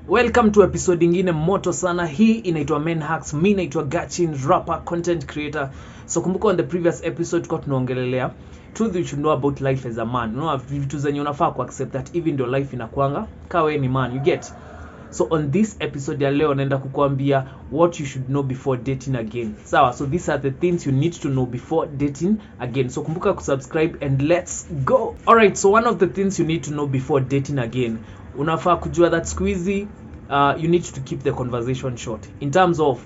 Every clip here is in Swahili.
Welcome to episode ingine moto sana. Hii inaitwa Men Hacks. Mimi naitwa Gachin, rapper, content creator. So kumbuka on the previous episode kwa tunaongelelea truth you should know about life as a man. Vitu zenye unafaa ku accept that even though life inakuanga kawe ni man, you get. So on this episode ya leo naenda kukuambia what you should know before dating again. Sawa, so these are the things you need to know before dating again. So kumbuka kusubscribe and let's go. Alright, so one of the things you need to know before dating again, unafaa kujua that squeezy you need to keep the conversation short. In terms of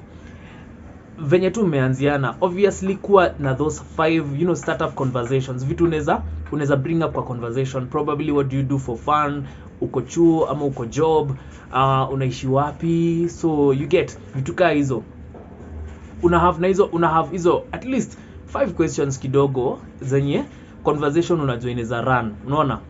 venye tu umeanziana, obviously kuwa na those 5 startup conversations, vitu unaweza bring up kwa conversation. Probably what do you do for fun, uko chuo ama uko job, unaishi wapi, so you get vitu kaa hizo. Una have hizo at least 5 questions kidogo zenye conversation unajua inaweza run, unaona.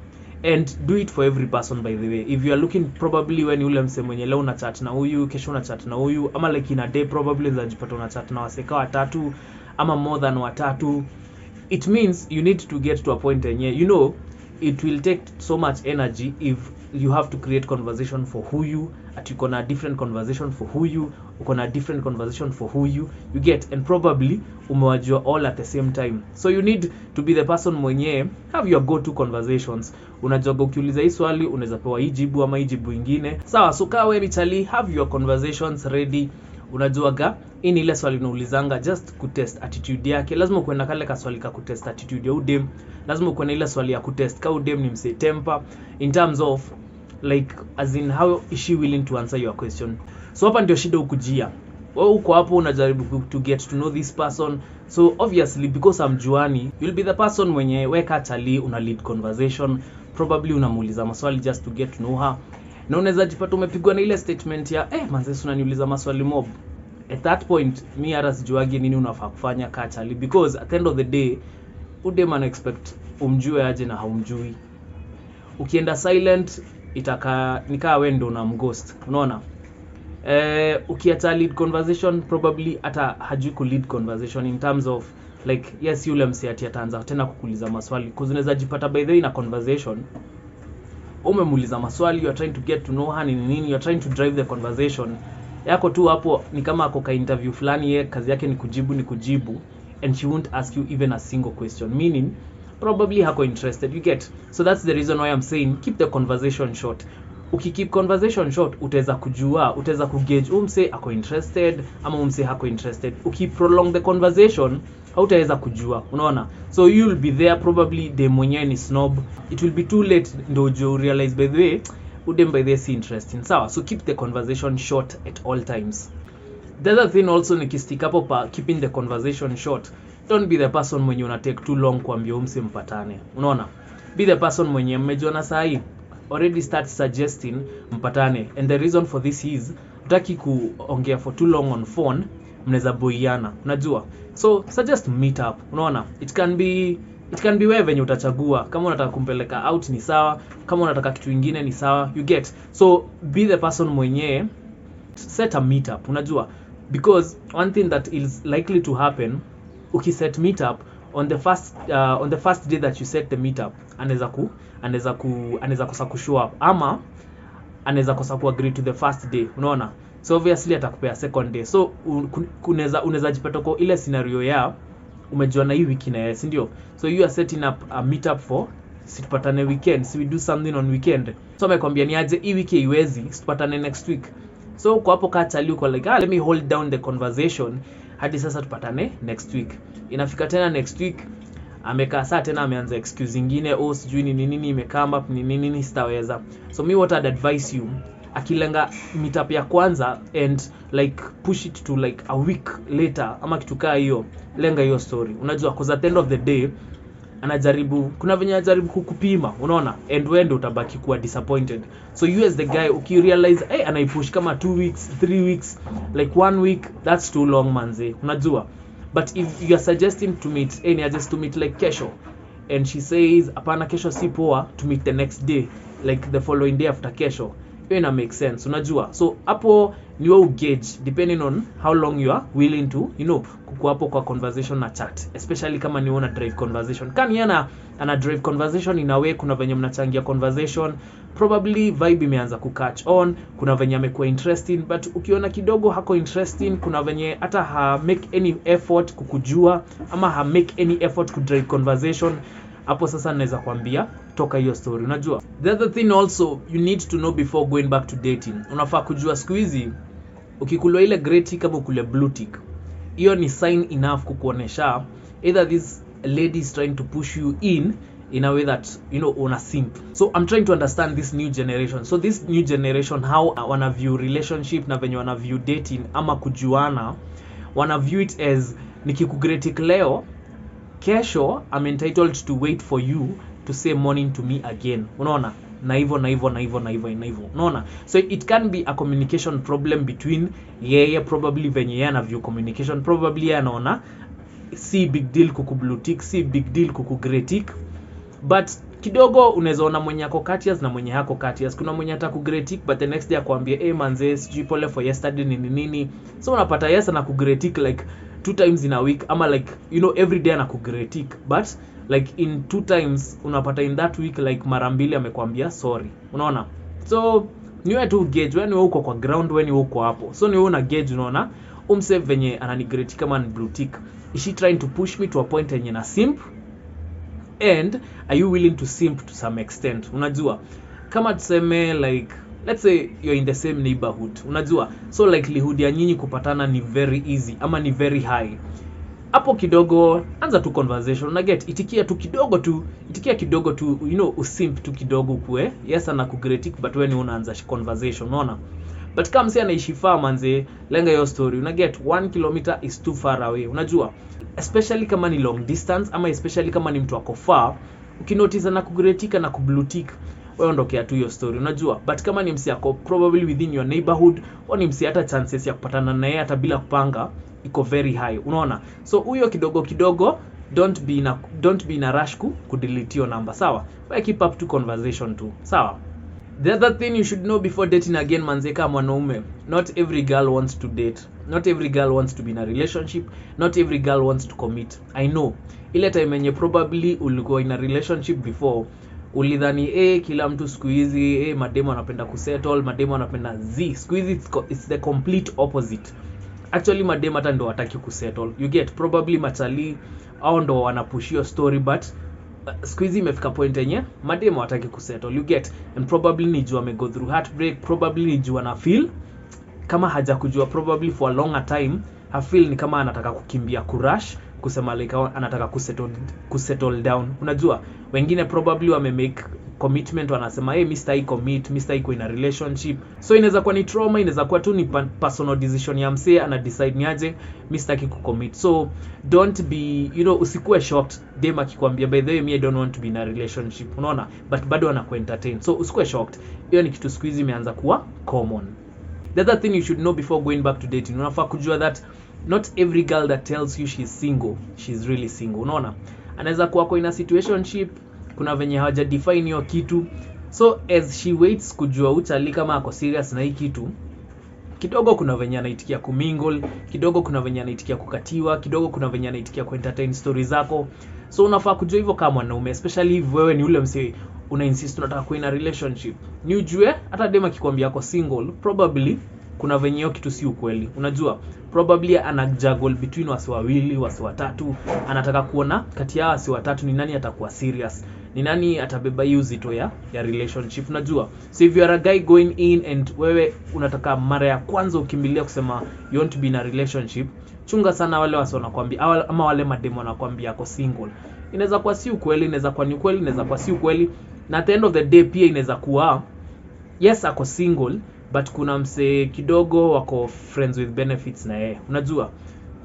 And do it for every person, by the way. If you are looking, probably when ule mse mwenye leo una chat na huyu, kesho una chat na huyu, ama like in a day probably unajipata una chat na waseka watatu ama more than watatu, it means you need to get to a point yenye it will take so much energy if you have to create conversation for who you at you gonna different conversation for who you gonna different conversation for who you get, and probably umewajua all at the same time. So you need to be the person mwenye have your go to conversations. Unajua ukiuliza hii swali unaweza pewa hii jibu ama hii jibu ingine. Sawa, so kama wewe ni chali, have your conversations ready. Unajuaga ini ile swali unaulizanga just kutest attitude yake. Lazima kuenda kale ka swali ka kutest attitude ya udem. Lazima kuenda ile swali ya kutest ka udem ni mse temper, in terms of like as in how is she willing to answer your question. So hapa ndio shida ukujia. Wewe uko hapo unajaribu to get to know this person. So obviously because amjuani, you'll be the person mwenye weka chali una lead conversation. Probably unamuuliza maswali just to get to know her. Na unaweza jipata umepigwa na ile statement ya manze unaniuliza maswali mob. At that point me hata sijuagi nini unafaa kufanya kachali, because at the end of the day udem ana expect umjue aje na haumjui. Ukienda silent itaka nikaa wewe ndo unamghost, unaona. Ukiacha lead conversation, probably hata hajui ku lead conversation in terms of like yes yule msiati ataanza tena kukuuliza maswali, cuz unaweza jipata by the way na conversation umemuuliza maswali, you are trying to get to know her nini, you are trying to drive the conversation yako tu hapo ni kama ako ka interview fulani, yeye kazi yake ni kujibu and she won't ask you even a single question, meaning probably hako interested, you get. So that's the reason why I'm saying keep the conversation short. Ukikeep conversation short utaweza kujua, utaweza kugauge umse ako interested ama umse hako interested. Ukiprolong the conversation hautaweza kujua, unaona. So you'll be there probably the mwenyewe ni snob, it will be too late ndo you realize by the way udem by the see interesting. Sawa, so keep the conversation short at all times. The other thing also ni kistick hapo pa keeping the conversation short, don't be the person mwenye una take too long kuambia umse mpatane, unaona. Be the person mwenye mmejiona sahi already start suggesting mpatane, and the reason for this is utaki kuongea for too long on phone, mnaweza boiana, unajua. So suggest meet up, unaona. It can be wewe venye utachagua. Kama unataka kumpeleka out ni sawa, kama unataka kitu kingine ni sawa, you get. So be the person mwenye set a meet up, unajua, because one thing that is likely to happen ukiset meet up on the first day that you set the meetup, anaweza kosa kushow up ama anaweza kosa ku agree to the first day, unaona. So obviously atakupea second day. So unaweza jipata kwa ile scenario ya umejua na hii wiki na yes ndio, so you are setting up a meetup for situpatane weekend, so we do something on weekend. So amekwambia ni aje hii wiki iwezi, situpatane next week. So kwa hapo kachali uko like let me hold down the conversation hadi sasa tupatane next week. Inafika tena next week amekaa saa tena ameanza excuse zingine, sijui ni nini imekamba ni nini sitaweza. So me what I'd advise you, akilenga meetup ya kwanza and like push it to like a week later ama kitu kaa hiyo, lenga hiyo story, unajua, cause at the end of the day kuna venye anajaribu kukupima, unaona, and wewe ndio utabaki kuwa disappointed. So you as the guy ukirealize anaipush kama 2 weeks 3 weeks like 1 week, that's too long manze, unajua. But if you are suggesting to meet just to meet like kesho, and she says hapana kesho si poa, to meet the next day like the following day after kesho, hiyo ina make sense, unajua. So hapo ni wewe gauge depending on how long you are willing to kuko hapo kwa conversation na chat, especially kama ni una drive conversation. Kani ana drive conversation in a way, kuna venye mnachangia conversation, probably vibe imeanza ku catch on, kuna venye amekuwa interesting, but ukiona kidogo hako interesting, kuna venye hata ha make any effort kukujua ama ha make any effort ku drive conversation, hapo sasa naweza kwambia toka hiyo story, unajua. The other thing also you need to know before going back to dating, unafaa kujua siku hizi ukikula ile grey tick kama ukule blue tick, hiyo ni sign enough kukuonesha either this lady is trying to push you in a way that una simp. So I'm trying to understand this new generation. So this new generation, how wana view relationship na venye wana view dating ama kujuana, wana view it as nikikugretik leo, kesho I'm entitled to wait for you to say morning to me again, unaona, na hivyo, unaona. So it can be a communication problem between yeye, probably venye yeye ana view communication, probably yeye anaona si big deal kuku tick, si big deal kuku tick, but kidogo unaweza ona mwenye yako courteous na mwenye hako courteous. Kuna mwenye ataku tick but the next day akwambia manze sijui pole for yesterday nini. So unapata yes na tick like 2 times in a week, ama like every day anaku tick, but like in 2 times unapata in that week like mara mbili amekwambia sorry, unaona. So niwe tu gauge, wewe uko kwa ground, wewe uko hapo, so niwe una gauge, unaona umse venye ananigrate kama ni blue tick, is she trying to push me to a point yenye na simp, and are you willing to simp to some extent, unajua. Kama tuseme like let's say you're in the same neighborhood, unajua, so likelihood ya nyinyi kupatana ni very easy ama ni very high. Hapo kidogo anza tu conversation, una get, itikia kidogo tu usimp tu kidogo kwe yes ana kugretik, but when unaanza conversation, unaona. But kama msi anaishi far manze, lenga your story, una get 1 kilometer is too far away, unajua, especially kama ni long distance ama especially kama ni mtu wako far, ukinotice na kugretika na kublue tick, wewe ondokea tu hiyo story, unajua. But kama ni msi yako probably within your neighborhood, au ni msi hata chances ya kupatana naye hata bila kupanga iko very high, unaona. So huyo kidogo don't be in a rush ku delete your number, sawa. Wewe keep up to conversation tu, sawa. The other thing you should know before dating again manze, kama mwanaume, not every girl wants to date, not every girl wants to be in a relationship, not every girl wants to commit. I know ile time yenye probably ulikuwa in a relationship before, ulidhani kila mtu siku hizi mademo anapenda kusettle, mademo anapenda siku hizi it's the complete opposite. Actually mademo hata ndo hataki kusettle, you get, probably machali au ndo wanapush your story, but siku hizi imefika point yenye mademo hataki kusettle, you get, and probably ni jua go through heartbreak, probably ni jua na feel kama haja kujua, probably for a longer time ha feel ni kama anataka kukimbia kurush, kusema like anataka kusettle down, unajua. Wengine probably wame make commitment, wanasema Mr. commit, Mr. in a relationship. So inaweza kuwa ni trauma, inaweza kuwa tu ni personal decision ya msee, ana decide niaje Mr. kucommit. So don't be usikuwe shocked dem akikwambia by the way I don't want to be in a relationship, unaona, but bado anaku entertain. So usikuwe shocked, hiyo ni kitu siku hizi imeanza kuwa common. The other thing you should know before going back to dating, unafaa kujua that not every girl that tells you she's single, she's really single, unaona. Anaweza kuwa kwa in a situationship, kuna venye hawaja define hiyo kitu. So as she waits kujua uchali kama ako serious na hii kitu, kidogo kuna venye anaitikia kumingle, kidogo kuna venye anaitikia kukatiwa, kidogo kuna venye anaitikia kuentertain stories zako. So unafaa kujua hivyo kama mwanaume, especially if wewe ni ule msee una insist unataka kuwa in a relationship. Ni ujue hata dem akikwambia ako single, probably kuna venye hiyo kitu si ukweli, unajua. Probably ana juggle between wasi wawili, wasi watatu, anataka kuona kati ya wasi watatu ni nani atakuwa serious, ni nani atabeba hiyo uzito ya relationship, unajua. So if you are a guy going in and wewe unataka mara ya kwanza ukimbilia kusema you want to be in a relationship, chunga sana wale wasi wanakuambia ama wale mademo wanakuambia ako single. Inaweza kuwa si ukweli, inaweza kuwa ni ukweli, inaweza kuwa si ukweli, na at the end of the day pia inaweza kuwa yes ako single, but kuna mse kidogo wako friends with benefits na yeye, unajua.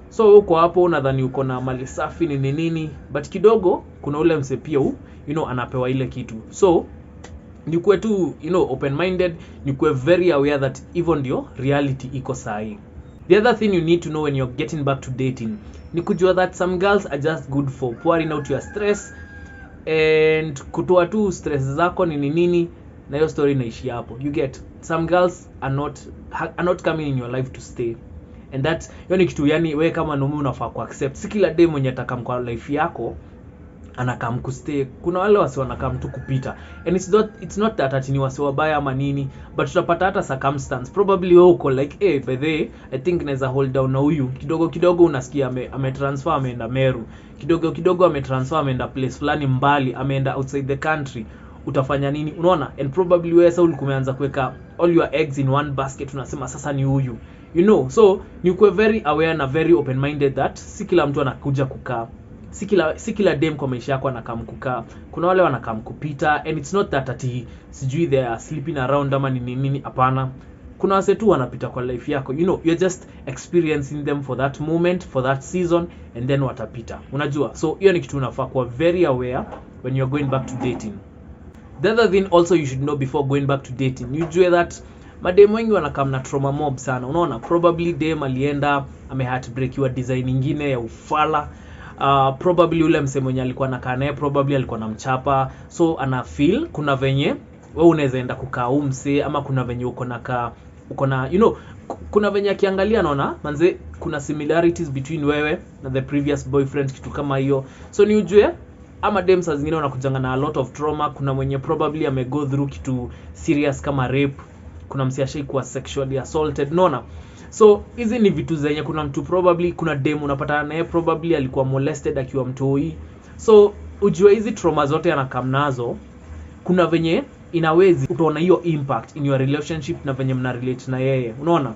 So uko hapo unadhani uko na mali safi ni nini, but kidogo kuna ule mse pia anapewa ile kitu. So ni kuwe tu open minded, ni kuwe very aware that even ndio reality iko sahi. The other thing you need to know when you're getting back to dating ni kujua that some girls are just good for pouring out your stress and kutoa tu stress zako ni nini, na hiyo story inaishi hapo. You get, some girls are not coming in your life to stay, and that hiyo ni kitu yani wewe kama mume unafaa ku accept. Si kila day mwenye atakam kwa life yako anakam kustay. Kuna wale wasi wanakam tu kupita, and it's not that ati ni wasi wabaya ama nini, but tutapata hata circumstance probably wewe uko like by the way, I think naweza hold down na huyu kidogo kidogo, unasikia ametransfer ameenda Meru, kidogo kidogo ametransfer ameenda place fulani mbali, ameenda outside the country. Utafanya nini? Unaona? And probably wewe sasa ulikumeanza kuweka all your eggs in one basket, unasema sasa ni huyu, you know. So ni kuwe very aware na very open minded that si kila mtu anakuja kukaa, si kila dem kwa maisha yako anakam kukaa. Kuna wale wanakam kupita, and it's not that ati sijui they are sleeping around ama nini, hapana. Kuna wase tu wanapita kwa life yako, you know, you're just experiencing them for that moment, for that season, and then watapita, unajua. So hiyo ni kitu unafaa kuwa very aware when you're going back to dating. The other thing also you should know before going back to dating, you jue that madem wengi wanakam na trauma mob sana, unaona. Probably dem alienda heartbreakiwa design nyingine ya ufala. Probably ule msemo mwenye alikuwa anakaa naye probably alikuwa anamchapa, so ana feel kuna venye wewe unaweza enda kukaa umse, ama kuna venye uko na you know, kuna venye akiangalia anaona manze kuna similarities between wewe na the previous boyfriend, kitu kama hiyo. So ni ujue ama dem saa zingine wanakujanga na a lot of trauma. Kuna mwenye probably amego through kitu serious kama rape, kuna msiashai kuwa sexually assaulted, unaona. So hizi ni vitu zenye kuna mtu probably, kuna dem unapata naye probably alikuwa molested akiwa mtoi. So ujue hizi trauma zote anakam nazo, kuna venye inawezi utaona hiyo impact in your relationship na venye mna relate na yeye, unaona.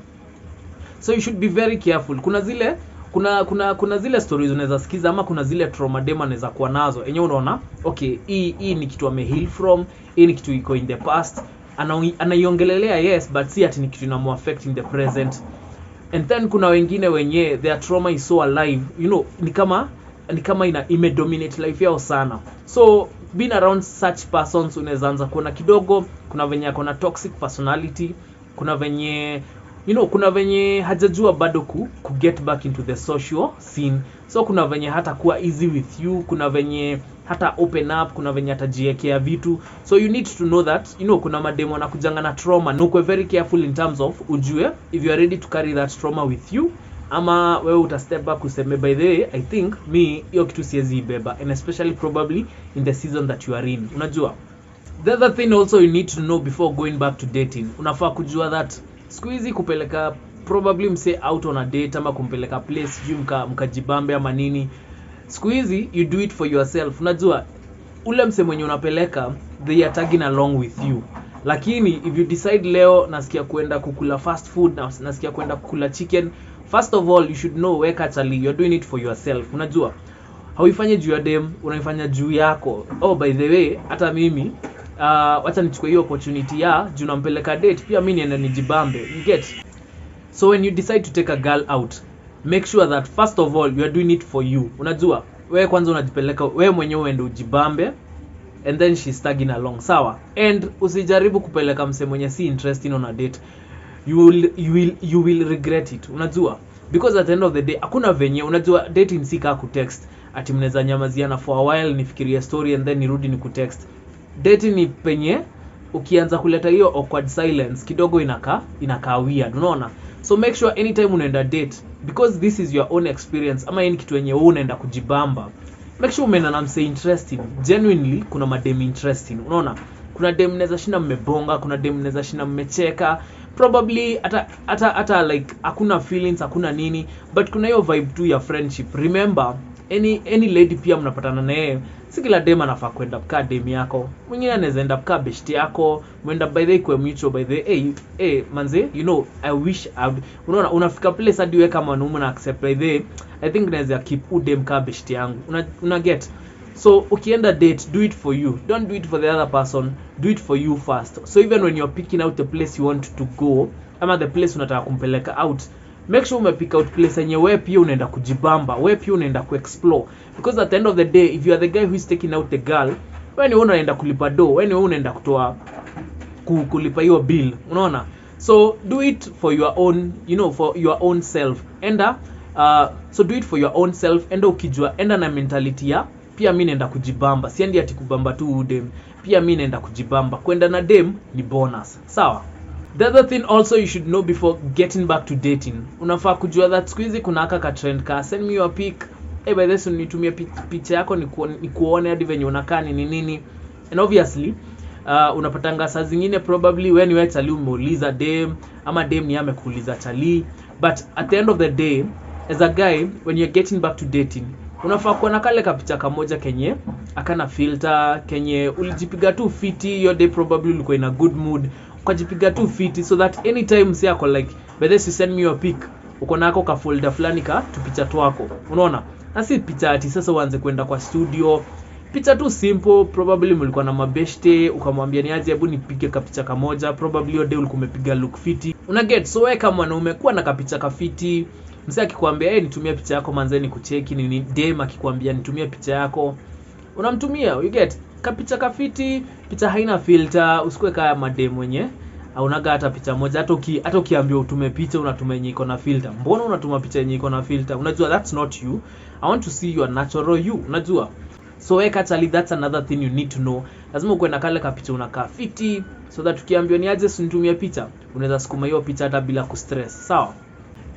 So you should be very careful. Kuna zile stories unaweza sikiza, ama kuna zile trauma dem anaweza kuwa nazo yenyewe unaona okay, hii ni kitu heal from, hii ni kitu iko in the past, anaiongelelea yes, but si ati ni kitu inamu affect in the present. And then kuna wengine wenye their trauma is so alive, you know, ni kama ime dominate life yao sana. So being around such persons unaweza anza kuona kidogo kuna venye akona toxic personality, kuna venye you know, kuna venye hajajua bado ku get back into the social scene. So kuna venye hata kuwa easy with you, kuna venye hata open up, kuna venye hatajiekea vitu. So you need to know that, you know, kuna mademo na kujanga na trauma, no kuwe very careful in terms of ujue if you are ready to carry that trauma with you, ama wewe uta step back useme by the way I think me hiyo kitu siwezi ibeba, and especially probably in the season that you are in, unajua. The other thing also you need to know before going back to dating, unafaa kujua that siku hizi kupeleka probably mse out on a date ama kumpeleka place juu mkajibambe ama nini, siku hizi you do it for yourself. Unajua ule mse mwenye unapeleka they are tagging along with you, lakini if you decide leo nasikia kwenda kukula fast food, nasikia kwenda kukula chicken, first of all you should know where actually you're doing it for yourself. Unajua hauifanye juu ya dem, unaifanya juu yako. Oh by the way, hata mimi wacha nichukue hiyo opportunity ya juu nampeleka date, pia mimi nienda nijibambe, you get. So when you decide to take a girl out, make sure that first of all you are doing it for you. Unajua wewe kwanza unajipeleka wewe mwenyewe uende ujibambe, and then she's tagging along, sawa. And usijaribu kupeleka mse mwenye si interested on a date, you will regret it, unajua, because at the end of the day hakuna venye, unajua dating si kama ku text ati mnaweza nyamaziana for a while nifikirie story and then nirudi ni ku text. Dating ni penye ukianza kuleta hiyo awkward silence kidogo inakaa weird, unaona. So make sure anytime unaenda date, because this is your own experience, ama ni kitu yenye wewe unaenda kujibamba, make sure umeenda na mse interesting genuinely. Kuna madem interesting, unaona. Kuna dem mnaweza shinda mmebonga, kuna dem mnaweza shinda mmecheka, probably hata like hakuna feelings, hakuna nini, but kuna hiyo vibe tu ya friendship. Remember any lady pia mnapatana na yeye, si kila dem anafaa kwenda kukaa dem yako. Mwingine anaweza enda kukaa best yako, mwenda by the way kwa mutual by the hey manze, you know, I wish unaona unafika place hadi wewe kama mwanaume na accept by the I think naweza keep udem kaa best yangu, una get. So ukienda date, do it for you, don't do it for the other person, do it for you first. So even when you're picking out the place you want to go, ama the place unataka kumpeleka out, make sure umepick out place yenye wewe pia unaenda kujibamba, wewe pia unaenda kuexplore, because at the end of the day if you are the guy who is taking out the girl, wewe ni unaenda kulipa do, wewe ni unaenda kutoa kulipa hiyo bill, unaona. So do it for your own, you know, for your own self. So do it for your own self, enda ukijua, enda na mentality ya pia mimi naenda kujibamba, siendi ati kubamba tu udem. pia mimi naenda kujibamba. Kwenda na dem ni bonus, sawa? The other thing also you should know before getting back to dating, unafaa kujua that siku hizi kuna ka trend ka send me your pic, by this unitumia picha yako ni kuone hadi venye unakaa ni nini. And obviously unapatanga saa zingine probably when you actually umeuliza dem ama dem ni amekuuliza chali, but at the end of the day as a guy when you're getting back to dating, unafaa kuwa na kale kapicha kamoja kenye akana filter, kenye ulijipiga tu fiti hiyo day, probably ulikuwa in a good mood ukajipiga tu fiti, so that anytime say ako like by this you send me your pic, uko nako ka folder fulani ka tupicha twako, unaona? Na si picha ati sasa uanze kwenda kwa studio, picha tu simple, probably mlikuwa na mabeshte ukamwambia ni aje hebu nipige kapicha kamoja, probably hiyo day ulikuwa umepiga look fiti, una get. So wewe kama mwanaume kuwa na kapicha kafiti, msee akikwambia nitumie picha yako manzeni kucheki nini, dem akikwambia nitumie picha yako, unamtumia, you get kapicha kafiti, picha haina filter, usikue kama madem wenye unaga hata picha moja, hata ukiambiwa utume picha unatuma yenye iko na filter. Mbona unatuma picha yenye iko na filter? Unajua that's not you. I want to see your natural you, unajua? So actually that's another thing you need to know. Lazima uwe na kale kapicha unakaa fiti, so that ukiambiwa ni aje unitumie picha, unaweza sukuma hiyo picha hata bila kustress, sawa?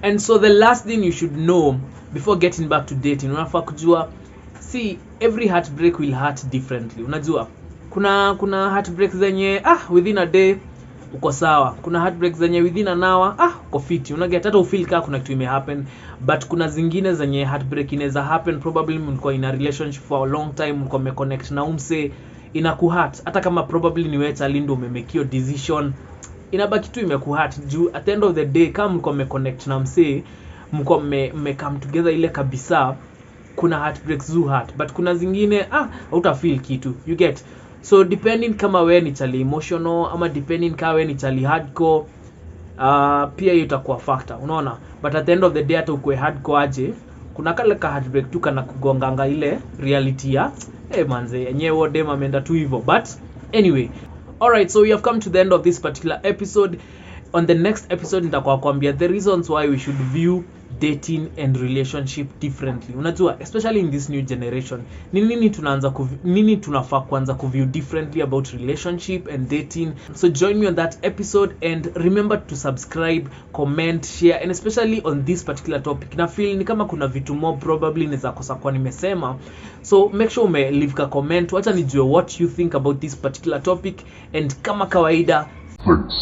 And so the last thing you should know before getting back to dating, unafaa kujua, see, every heartbreak will hurt differently. Unajua kuna heartbreak zenye within a day uko sawa, kuna heartbreak zenye within an hour uko fiti, unaget hata ufeel kama kuna kitu happen. But kuna zingine zenye heartbreak inaweza happen, probably mlikuwa in a relationship for a long time, mlikuwa mmeconnect na umse, inakuhurt hata kama probably ni wewe Chalindo umemake your decision, inabaki tu imekuhurt juu at the end of the day kama mlikuwa mmeconnect na mse, mlikuwa come together ile kabisa, kuna heartbreaks zu hurt. But kuna zingine hauta feel kitu, you get. So depending kama wewe ni chali emotional ama depending kama wewe ni chali hardcore, pia hiyo itakuwa factor, unaona? But at the end of the day hata ukue hardcore aje, kuna kale ka heartbreak tu kana kugonganga ile reality ya manze yenyewe dem ameenda tu hivyo. But anyway, alright, so we have come to the end of this particular episode. On the next episode nitakuwa kuambia the reasons why we should view dating and relationship differently. Unajua especially in this new generation, nini tunafaa kuanza kuview differently about relationship and dating. So join me on that episode and remember to subscribe, comment, share, and especially on this particular topic. Na feel ni kama kuna vitu more probably niza kosa kwa nimesema, so make sure ume leave a comment, wacha nijue what you think about this particular topic. And kama kawaida, thanks.